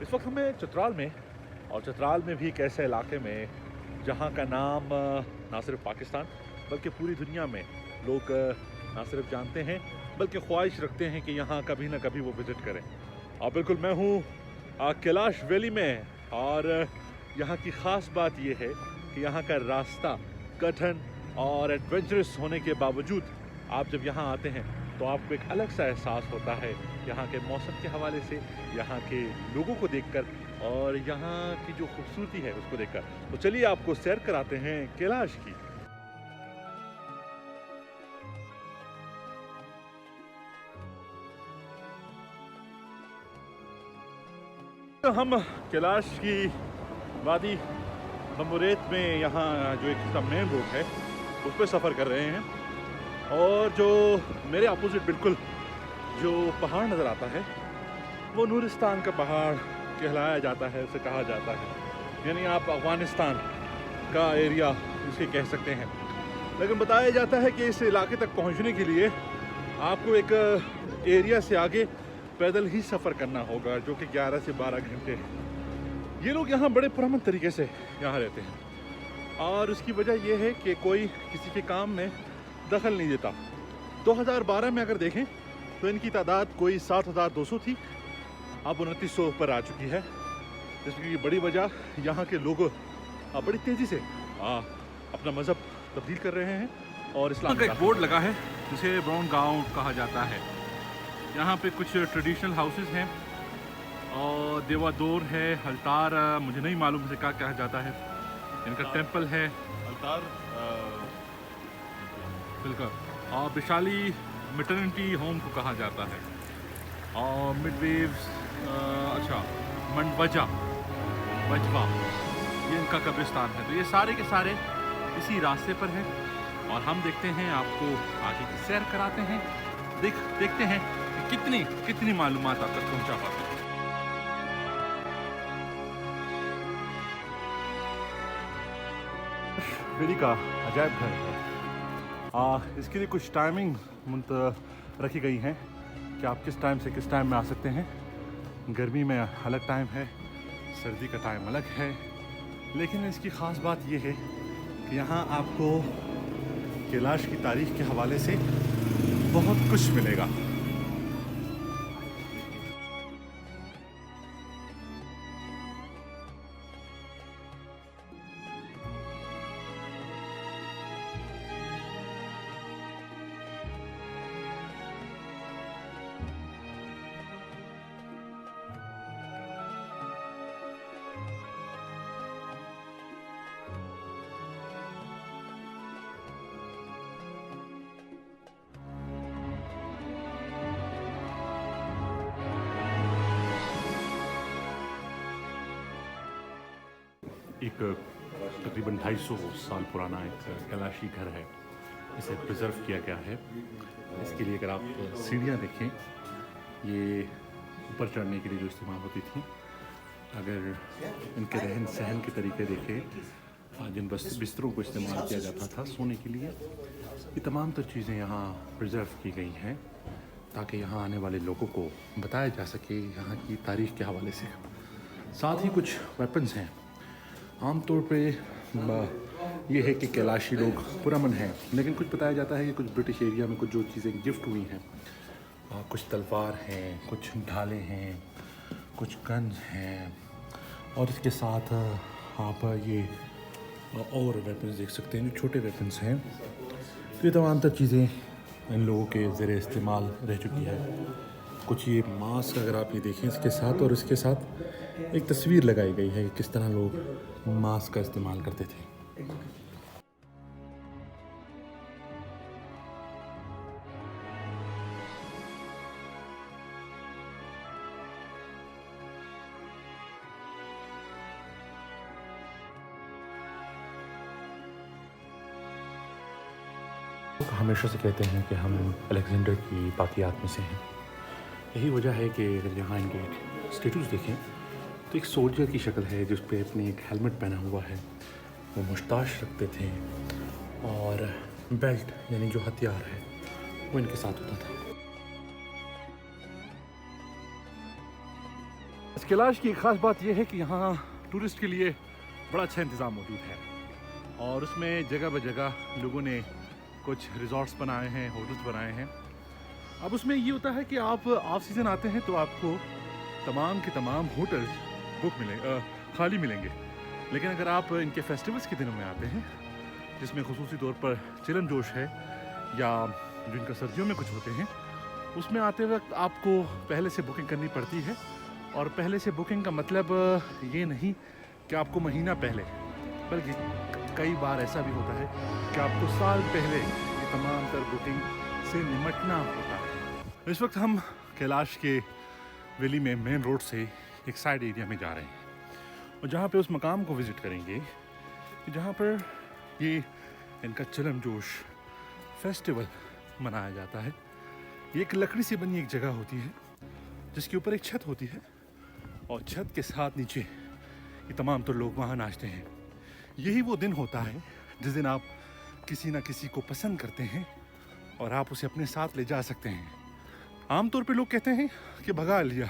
इस वक्त हमें चित्राल में, और चित्राल में भी एक ऐसे इलाके में जहाँ का नाम ना सिर्फ पाकिस्तान बल्कि पूरी दुनिया में लोग ना सिर्फ जानते हैं बल्कि ख्वाहिश रखते हैं कि यहाँ कभी ना कभी वो विज़िट करें। और बिल्कुल मैं हूँ कैलाश वैली में, और यहाँ की ख़ास बात ये है कि यहाँ का रास्ता कठिन और एडवेंचरस होने के बावजूद आप जब यहाँ आते हैं तो आपको एक अलग सा एहसास होता है यहाँ के मौसम के हवाले से, यहाँ के लोगों को देखकर और यहाँ की जो खूबसूरती है उसको देखकर। तो चलिए आपको सैर कराते हैं कैलाश की। तो हम कैलाश की वादी बम्बुरेत में यहाँ जो एक इसका मेन रोड है उस पर सफ़र कर रहे हैं, और जो मेरे अपोजिट बिल्कुल जो पहाड़ नज़र आता है वो नूरिस्तान का पहाड़ कहलाया जाता है, उसे कहा जाता है, यानी आप अफ़गानिस्तान का एरिया इसे कह सकते हैं। लेकिन बताया जाता है कि इस इलाके तक पहुंचने के लिए आपको एक एरिया से आगे पैदल ही सफ़र करना होगा, जो कि 11 से 12 घंटे है। ये लोग यहाँ बड़े पुरअमन तरीके से यहाँ रहते हैं, और उसकी वजह यह है कि कोई किसी के काम में दखल नहीं देता। 2012 में अगर देखें तो इनकी तादाद कोई 7,200 थी, अब 2,900 पर आ चुकी है। इसकी बड़ी वजह यहाँ के लोग बड़ी तेज़ी से अपना मज़हब तब्दील कर रहे हैं, और इस्लाम का एक बोर्ड लगा है जिसे ब्राउन गांव कहा जाता है। यहाँ पे कुछ ट्रेडिशनल हाउसेस हैं और देवादोर है, हल्तार मुझे नहीं मालूम से क्या कहा जाता है, इनका टेंपल है हल्तार बिल्कुल, और विशाली मैटरनिटी होम को कहा जाता है, और मिडवेव्स अच्छा मंडवजा बजवा ये इनका कब्रिस्तान है। तो ये सारे के सारे इसी रास्ते पर हैं, और हम देखते हैं, आपको आगे की सैर कराते हैं, देखते हैं कि कितनी मालूमात आप तक पहुँचा पाते हैं। वैली का अजायब घर है। इसके लिए कुछ टाइमिंग रखी गई हैं कि आप किस टाइम से किस टाइम में आ सकते हैं। गर्मी में अलग टाइम है, सर्दी का टाइम अलग है, लेकिन इसकी ख़ास बात यह है कि यहाँ आपको कैलाश की तारीख़ के हवाले से बहुत कुछ मिलेगा। एक तकरीबन 250 साल पुराना एक कैलाशी घर है, इसे प्रिजर्व किया गया है। इसके लिए अगर आप सीढ़ियाँ देखें, ये ऊपर चढ़ने के लिए जो इस्तेमाल होती थी, अगर इनके रहन सहन के तरीके देखें, जिन बिस्तरों को इस्तेमाल किया जाता था सोने के लिए, ये तमाम तो चीज़ें यहाँ प्रिजर्व की गई हैं ताकि यहाँ आने वाले लोगों को बताया जा सके यहाँ की तारीख़ के हवाले से। साथ ही कुछ वेपन्स हैं। आमतौर पे ये है कि कैलाशी लोग पुरअमन हैं, लेकिन कुछ बताया जाता है कि कुछ ब्रिटिश एरिया में कुछ जो चीज़ें गिफ्ट हुई हैं, कुछ तलवार हैं, कुछ ढाले हैं, कुछ गन्स हैं, और इसके साथ आप ये और वेपन्स देख सकते हैं जो छोटे वेपन्स हैं। तो ये तमाम तर चीज़ें इन लोगों के ज़रिए इस्तेमाल रह चुकी है। कुछ ये मास्क अगर आप ये देखें इसके साथ, और इसके साथ एक तस्वीर लगाई गई है कि किस तरह लोग मास्क का इस्तेमाल करते थे। हमेशा से कहते हैं कि हम अलेक्जेंडर की बाक़ियात में से हैं। यही वजह है कि अगर यहाँ इनके स्टेटूस देखें तो एक सोल्जर की शक्ल है जिस पे अपने एक हेलमेट पहना हुआ है, वो मुश्ताश रखते थे, और बेल्ट यानी जो हथियार है वो इनके साथ होता था। कैलाश की एक ख़ास बात यह है कि यहाँ टूरिस्ट के लिए बड़ा अच्छा इंतज़ाम मौजूद है और उसमें जगह ब जगह लोगों ने कुछ रिजॉर्ट्स बनाए हैं, होटल्स बनाए हैं। अब उसमें ये होता है कि आप ऑफ सीज़न आते हैं तो आपको तमाम के तमाम होटल्स खाली मिलेंगे, लेकिन अगर आप इनके फेस्टिवल्स के दिनों में आते हैं जिसमें खुसूसी तौर पर चिलम जोश है या जो इनका सर्दियों में कुछ होते हैं, उसमें आते वक्त आपको पहले से बुकिंग करनी पड़ती है। और पहले से बुकिंग का मतलब ये नहीं कि आपको महीना पहले, बल्कि कई बार ऐसा भी होता है कि आपको साल पहले ये तमाम तर बुकिंग से निमटना होता है। इस वक्त हम कैलाश के वैली में मेन रोड से एक साइड एरिया में जा रहे हैं और जहाँ पे उस मकाम को विज़िट करेंगे जहाँ पर ये इनका चिलम जोश फेस्टिवल मनाया जाता है। ये एक लकड़ी से बनी एक जगह होती है जिसके ऊपर एक छत होती है और छत के साथ नीचे ये तमाम तो लोग वहाँ नाचते हैं। यही वो दिन होता है जिस दिन आप किसी ना किसी को पसंद करते हैं और आप उसे अपने साथ ले जा सकते हैं। आमतौर पे लोग कहते हैं कि भगा लिया,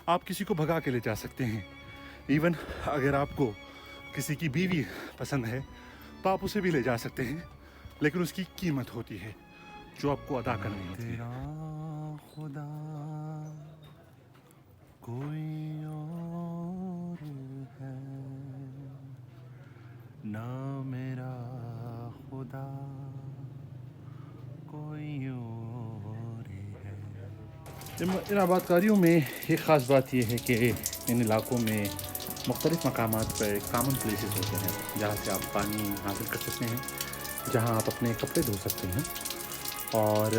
आप किसी को भगा के ले जा सकते हैं। इवन अगर आपको किसी की बीवी पसंद है तो आप उसे भी ले जा सकते हैं, लेकिन उसकी कीमत होती है जो आपको अदा करनी होती है। खुदा कोई और है ना, मेरा खुदा कोई और है। इन आबादकारियों में एक ख़ास बात यह है कि इन इलाकों में मुख्तलिफ़ मकामात पर कॉमन प्लेसेस होते हैं जहाँ से आप पानी हासिल कर सकते हैं, जहाँ आप अपने कपड़े धो सकते हैं। और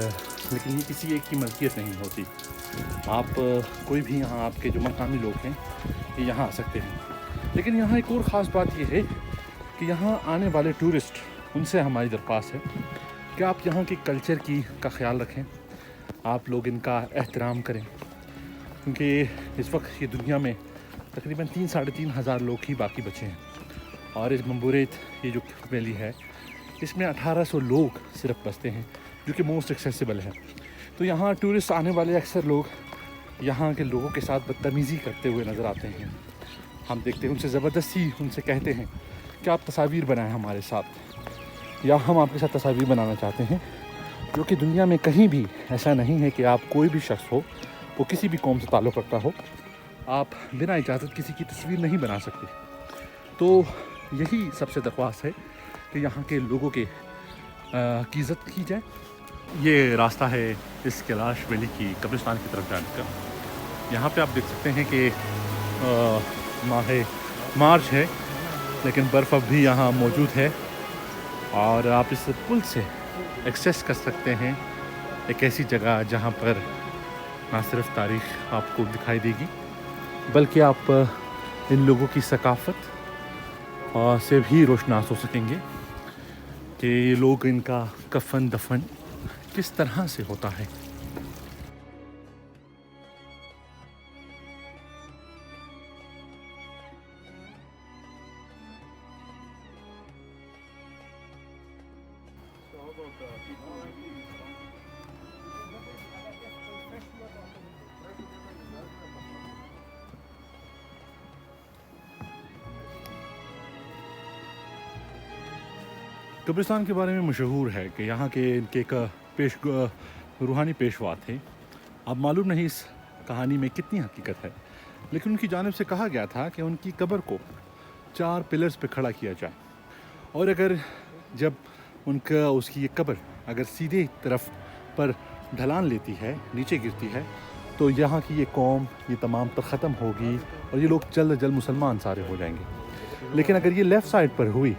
लेकिन ये किसी एक की मलकियत नहीं होती। आप कोई भी यहाँ आपके जो मकामी लोग हैं ये यहाँ आ सकते हैं। लेकिन यहाँ एक और ख़ास बात ये है कि यहाँ आने वाले टूरिस्ट, उनसे हमारी दरख्वास्त है कि आप यहाँ के कल्चर का ख्याल रखें, आप लोग इनका एहतराम करें, क्योंकि इस वक्त ये दुनिया में तकरीबन 3-3.5 हज़ार लोग ही बाकी बचे हैं और इस बम्बुरेत ये जो वैली है इसमें 1800 लोग सिर्फ बसते हैं जो कि मोस्ट एक्सेसिबल है। तो यहाँ टूरिस्ट आने वाले अक्सर लोग यहाँ के लोगों के साथ बदतमीज़ी करते हुए नज़र आते हैं। हम देखते हैं उनसे ज़बरदस्ती उनसे कहते हैं कि आप तस्वीर बनाएं हमारे साथ, या हम आपके साथ तस्वीर बनाना चाहते हैं, जो कि दुनिया में कहीं भी ऐसा नहीं है कि आप कोई भी शख्स हो, वो किसी भी कौम से ताल्लुक़ रखता हो, आप बिना इजाज़त किसी की तस्वीर नहीं बना सकते। तो यही सबसे दरख्वास्त है कि यहाँ के लोगों की इज़्ज़त की जाए। ये रास्ता है इस कैलाश वैली की कब्रिस्तान की तरफ जाने का। यहाँ पे आप देख सकते हैं कि माह मार्च है, लेकिन बर्फ़ अब भी यहाँ मौजूद है और आप इस पुल से एक्सेस कर सकते हैं एक ऐसी जगह जहाँ पर ना सिर्फ तारीख़ आपको दिखाई देगी, बल्कि आप इन लोगों की सकाफ़त से भी रोशनास हो सकेंगे कि ये लोग, इनका कफन दफन किस तरह से होता है। कब्रिस्तान के बारे में मशहूर है कि यहाँ के इनके एक रूहानी पेशवा थे। अब मालूम नहीं इस कहानी में कितनी हकीकत है, लेकिन उनकी जानिब से कहा गया था कि उनकी कब्र को 4 पिलर्स पे खड़ा किया जाए, और अगर जब उसकी ये कब्र अगर सीधे तरफ पर ढलान लेती है, नीचे गिरती है, तो यहाँ की ये कौम ये तमाम पर ख़त्म होगी और ये लोग जल्द जल्द मुसलमान सारे हो जाएंगे। लेकिन अगर ये लेफ़्ट साइड पर हुई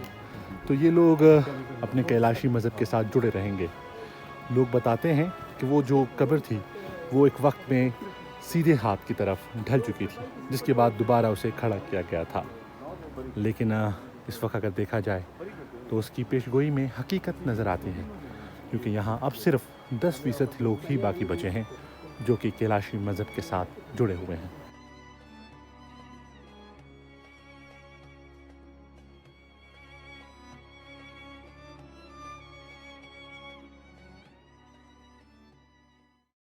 तो ये लोग अपने कैलाशी मज़हब के साथ जुड़े रहेंगे। लोग बताते हैं कि वो जो कब्र थी वो एक वक्त में सीधे हाथ की तरफ ढल चुकी थी, जिसके बाद दोबारा उसे खड़ा किया गया था। लेकिन इस वक्त अगर देखा जाए तो उसकी पेशगोई में हकीकत नज़र आती है, क्योंकि यहाँ अब सिर्फ 10% लोग ही बाकी बचे हैं जो कि कैलाशी मज़हब के साथ जुड़े हुए हैं।